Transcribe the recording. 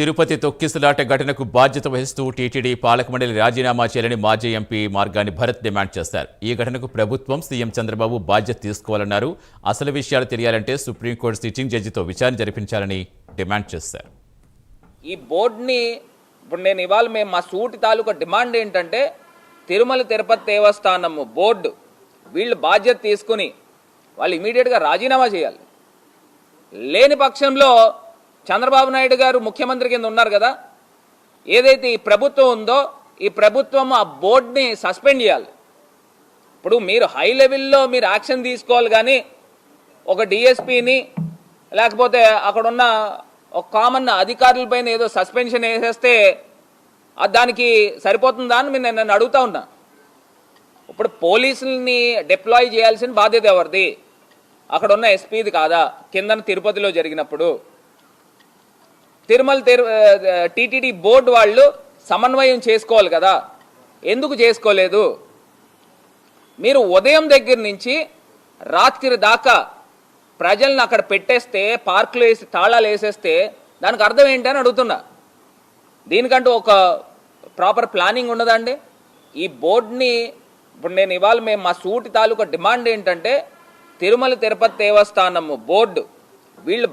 తిరుపతి తొక్కిసలాట ఘటనకు బాధ్యత వహిస్తూ టీటీడీ పాలక మండలి రాజీనామా చేయాలని మాజీ ఎంపీ మార్గాని భరత్ డిమాండ్ చేశారు. ఈ ఘటనకు ప్రభుత్వం సీఎం చంద్రబాబు బాధ్యత తీసుకోవాలన్నారు. అసలు విషయాలు తెలియాలంటే సుప్రీంకోర్టు సిట్టింగ్ జడ్జితో విచారణ జరిపించాలని డిమాండ్ చేశారు. ఈ బోర్డుని ఇప్పుడు నేను ఇవాళ మా సూటి తాలూకా డిమాండ్ ఏంటంటే తిరుమల తిరుపతి దేవస్థానం బోర్డు వీళ్ళు బాధ్యత తీసుకుని వాళ్ళు ఇమీడియట్గా రాజీనామా చేయాలి. లేని పక్షంలో చంద్రబాబు నాయుడు గారు ముఖ్యమంత్రి కింద ఉన్నారు కదా, ఏదైతే ఈ ప్రభుత్వం ఉందో ఈ ప్రభుత్వం ఆ బోర్డుని సస్పెండ్ చేయాలి. ఇప్పుడు మీరు హై లెవెల్లో మీరు యాక్షన్ తీసుకోవాలి, కానీ ఒక డిఎస్పీని లేకపోతే అక్కడున్న ఒక కామన్ అధికారులపైన ఏదో సస్పెన్షన్ వేసేస్తే దానికి సరిపోతుందా అని నేను అడుగుతా ఉన్నా. ఇప్పుడు పోలీసుల్ని డిప్లాయ్ చేయాల్సిన బాధ్యత ఎవరిది? అక్కడ ఉన్న ఎస్పీది కాదా? కిందన తిరుపతిలో జరిగినప్పుడు టీటీడీ బోర్డు వాళ్ళు సమన్వయం చేసుకోవాలి కదా, ఎందుకు చేసుకోలేదు? మీరు ఉదయం దగ్గర నుంచి రాత్రి దాకా ప్రజల్ని అక్కడ పెట్టేస్తే, పార్కులు వేసి తాళాలు వేసేస్తే దానికి అర్థం ఏంటని అడుగుతున్నా. దీనికంటూ ఒక ప్రాపర్ ప్లానింగ్ ఉన్నదండి. ఈ బోర్డుని ఇప్పుడు నేను ఇవాళ మా సూటి తాలూకా డిమాండ్ ఏంటంటే తిరుమల తిరుపతి దేవస్థానం బోర్డు వీళ్ళు